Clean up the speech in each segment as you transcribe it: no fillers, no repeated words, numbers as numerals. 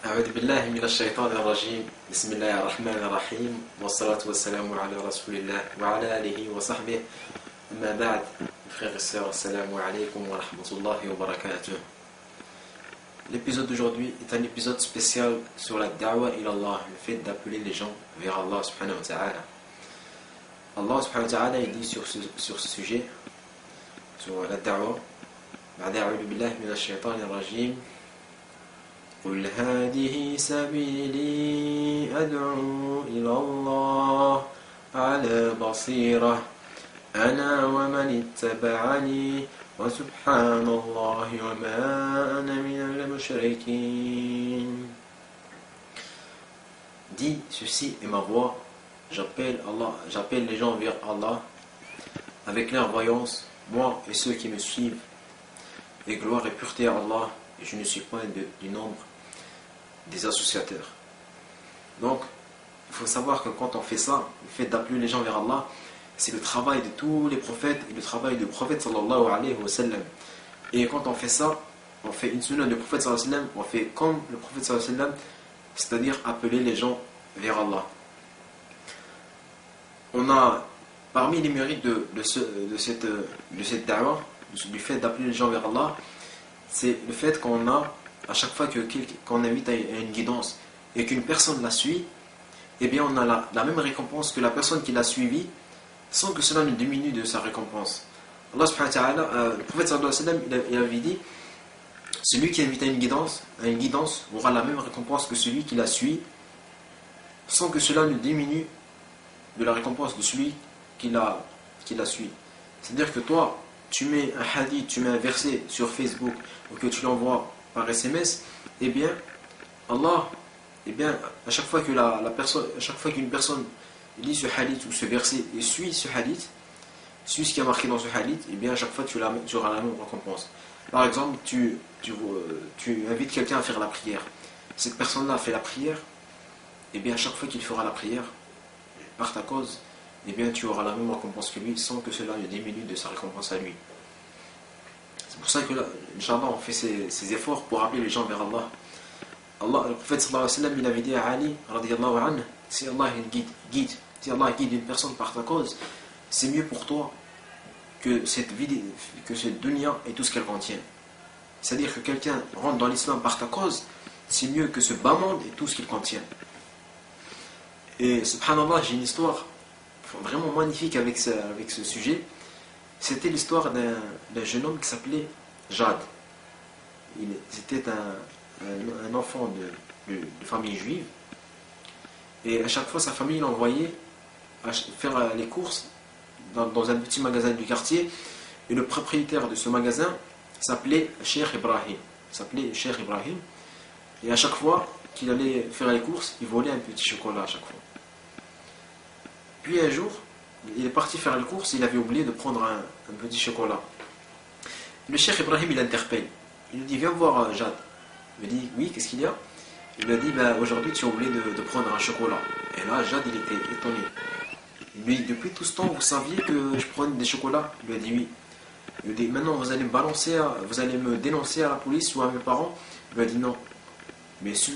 أعوذ بالله من الشيطان الرجيم بسم الله الرحمن الرحيم والصلاة والسلام على رسول الله وعلى آله وصحبه أما بعد frères et sœurs assalamu alaikum wa rahmatullahi wa barakatuh. L'épisode d'aujourd'hui est un épisode spécial sur la da'wa ila Allah, le fait d'appeler les gens vers Allah subhanahu wa ta'ala. Allah subhanahu wa ta'ala il dit sur ce sujet, sur la da'wa, بعد أعوذ بالله من الشيطان الرجيم قل هذه سبيلي أدعو إلى الله على بصيرة أنا ومن اتبعني وسبحان الله وما أنا من المشركين. Dis, ceci est ma voix, j'appelle les gens vers Allah avec clairvoyance, moi et ceux qui me suivent, et gloire et pureté à Allah, et je ne suis pas du nombre des associateurs. Donc, il faut savoir que quand on fait ça, le fait d'appeler les gens vers Allah, c'est le travail de tous les prophètes et le travail du prophète sallallahu alayhi wa sallam. Et quand on fait ça, on fait une sunna du prophète sallallahu alayhi wa sallam, on fait comme le prophète sallallahu alayhi wa sallam, c'est-à-dire appeler les gens vers Allah. On a, parmi les mérites de cette da'wah, du fait d'appeler les gens vers Allah, c'est le fait qu'on a, à chaque fois qu'on invite à une guidance et qu'une personne la suit, eh bien on a la même récompense que la personne qui l'a suivi, sans que cela ne diminue de sa récompense. Allah subhanahu wa ta'ala, le prophète sallallahu alayhi wa sallam, il avait dit, celui qui invite à une guidance aura la même récompense que celui qui la suit, sans que cela ne diminue de la récompense de celui qui la suit. C'est-à-dire que toi, tu mets un hadith, tu mets un verset sur Facebook ou que tu l'envoies par SMS, eh bien, Allah, à chaque fois qu'une personne lit ce hadith ou ce verset et suit ce hadith, suit ce qui est marqué dans ce hadith, eh bien, à chaque fois tu auras la même récompense. Par exemple, tu invites quelqu'un à faire la prière. Cette personne-là fait la prière, eh bien, à chaque fois qu'il fera la prière, par ta cause, eh bien tu auras la même récompense que lui sans que cela ne diminue de sa récompense à lui. C'est pour ça que là, Inch'Allah, on fait ces efforts pour appeler les gens vers Allah. Le prophète sallallahu alayhi wa sallam, il avait dit à Ali, radiyallahu anhu, si Allah guide une personne par ta cause, c'est mieux pour toi que cette dunya et tout ce qu'elle contient. C'est-à-dire que quelqu'un rentre dans l'islam par ta cause, c'est mieux que ce bas monde et tout ce qu'il contient. Et subhanallah, j'ai une histoire vraiment magnifique avec ce sujet. C'était l'histoire d'un jeune homme qui s'appelait Jad. C'était un enfant de famille juive. Et à chaque fois, sa famille l'envoyait faire les courses dans un petit magasin du quartier. Et le propriétaire de ce magasin s'appelait Cheikh Ibrahim. Et à chaque fois qu'il allait faire les courses, il volait un petit chocolat à chaque fois. Puis un jour, il est parti faire les courses, il avait oublié de prendre un petit chocolat. Le Cheikh Ibrahim, il l'interpelle. Il lui dit, viens voir Jad. Il lui dit, oui, qu'est-ce qu'il y a? Il lui a dit, aujourd'hui tu as oublié de prendre un chocolat. Et là, Jad, il était étonné. Il lui dit, depuis tout ce temps, vous saviez que je prenais des chocolats? Il lui a dit, oui. Il lui dit, maintenant vous allez me dénoncer à la police ou à mes parents? Il lui a dit, non. Mais tu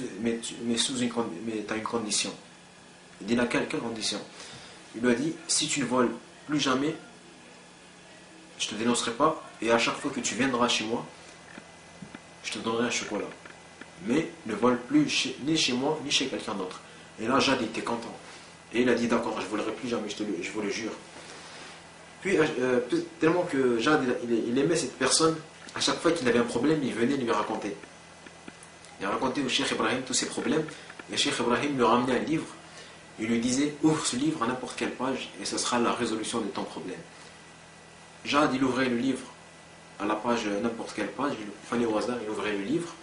as une condition. Il dit, quelle condition? Il lui a dit, si tu ne voles plus jamais, je ne te dénoncerai pas, et à chaque fois que tu viendras chez moi, je te donnerai un chocolat. Mais ne vole plus ni chez moi, ni chez quelqu'un d'autre. Et là, Jad était content. Et il a dit, d'accord, je ne volerai plus jamais, je vous le jure. Puis, tellement que Jad, il aimait cette personne, à chaque fois qu'il avait un problème, il venait lui raconter. Il a raconté au Cheikh Ibrahim tous ses problèmes, et le Cheikh Ibrahim lui ramenait un livre. Il lui disait, ouvre ce livre à n'importe quelle page et ce sera la résolution de ton problème. Jad, il ouvrait le livre à la page, n'importe quelle page, il prenait au hasard, il ouvrait le livre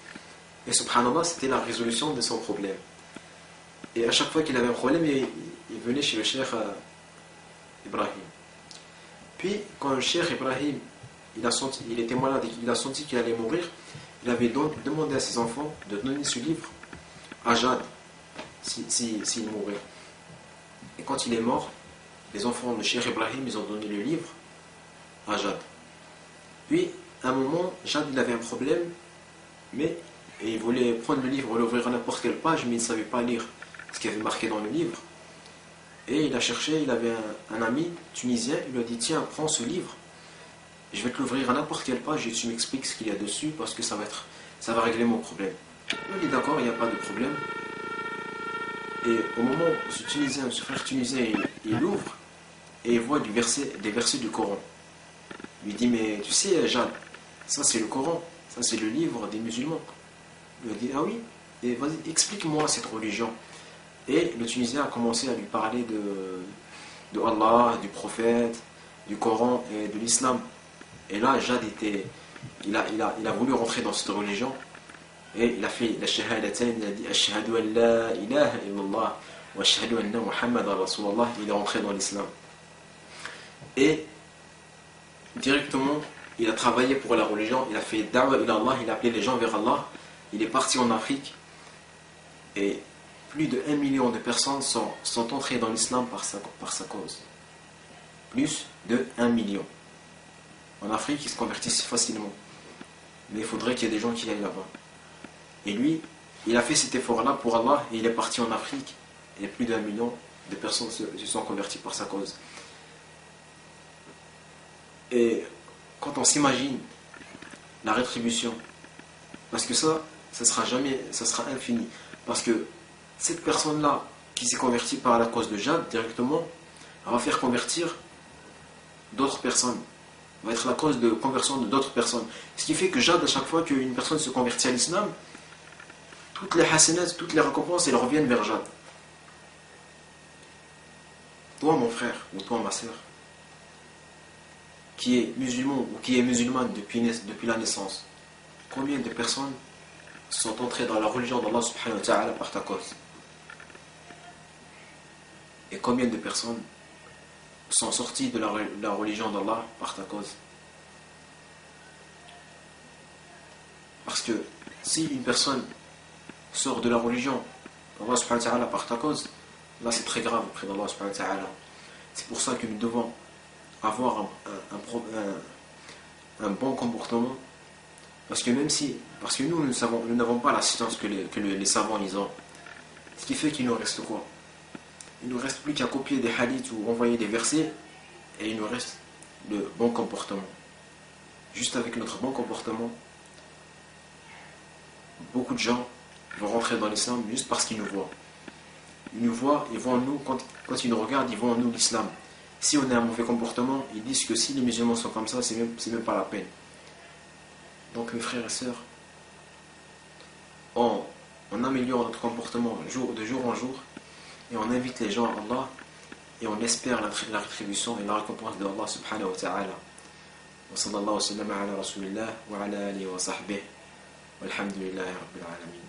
et subhanallah, c'était la résolution de son problème. Et à chaque fois qu'il avait un problème, il venait chez le Cheikh Ibrahim. Puis, quand le Cheikh Ibrahim, il était malade et qu'il a senti qu'il allait mourir, il avait donc demandé à ses enfants de donner ce livre à Jad s'il mourait. Et quand il est mort, les enfants de Cheikh Ibrahim, ils ont donné le livre à Jad. Puis, à un moment, Jad, il avait un problème, mais Et il voulait prendre le livre, l'ouvrir à n'importe quelle page, mais il ne savait pas lire ce qu'il y avait marqué dans le livre. Et il a cherché, il avait un ami tunisien, il lui a dit tiens, prends ce livre, je vais te l'ouvrir à n'importe quelle page et tu m'expliques ce qu'il y a dessus parce que ça va régler mon problème. Il dit d'accord, il n'y a pas de problème. Et au moment où ce frère tunisien, il ouvre et il voit des versets du Coran. Il lui dit mais tu sais Jade, ça c'est le Coran, ça c'est le livre des musulmans. Il lui a dit ah oui, et vas-y explique-moi cette religion. Et le Tunisien a commencé à lui parler de Allah, du prophète, du Coran et de l'islam. Et là, Jad il a voulu rentrer dans cette religion. Et il a fait la shahadatain, il a dit Ashhadu an la ilaha illallah wa ashhadu anna Muhammadan Rasulullah. Il est rentré dans l'islam. Et directement, il a travaillé pour la religion. Il a fait da'wa ila Allah, il a appelé les gens vers Allah. Il est parti en Afrique. Et plus de 1 million de personnes sont entrées dans l'islam par sa cause. Plus de 1 million. En Afrique, ils se convertissent facilement. Mais il faudrait qu'il y ait des gens qui aillent là-bas. Et lui, il a fait cet effort-là pour Allah et il est parti en Afrique. Et plus d'1 million de personnes se sont converties par sa cause. Et quand on s'imagine la rétribution, parce que ça sera jamais, ça sera infini. Parce que cette personne-là qui s'est convertie par la cause de Jad directement, elle va faire convertir d'autres personnes. Va être la cause de conversion de d'autres personnes. Ce qui fait que Jad, à chaque fois qu'une personne se convertit à l'islam, toutes les hasanats, toutes les récompenses, elles reviennent vers Jad. Toi, mon frère, ou toi, ma soeur, qui est musulman ou qui est musulmane depuis la naissance, combien de personnes sont entrées dans la religion d'Allah subhanahu wa ta'ala par ta cause? Et combien de personnes sont sorties de la religion d'Allah par ta cause? Parce que si une personne sort de la religion d'Allah subhanahu wa ta'ala par ta cause, là c'est très grave auprès d'Allah subhanahu wa ta'ala. C'est pour ça que nous devons avoir un bon comportement. Parce que nous n'avons pas la science que les savants ils ont. Ce qui fait qu'il nous reste quoi? Il nous reste plus qu'à copier des hadiths ou envoyer des versets et il nous reste le bon comportement. Juste avec notre bon comportement, beaucoup de gens vont rentrer dans l'islam juste parce qu'ils nous voient. Ils nous voient, ils voient en nous, quand ils nous regardent, ils voient en nous l'islam. Si on a un mauvais comportement, ils disent que si les musulmans sont comme ça, c'est même pas la peine. Donc mes frères et sœurs, on améliore notre comportement de jour en jour et on invite les gens à Allah et on espère la rétribution et la récompense de Allah subhanahu wa ta'ala. Wa sallallahu wa sallam ala rasulillah wa ala alihi wa sahbihi walhamdulillahi rabbil alamin.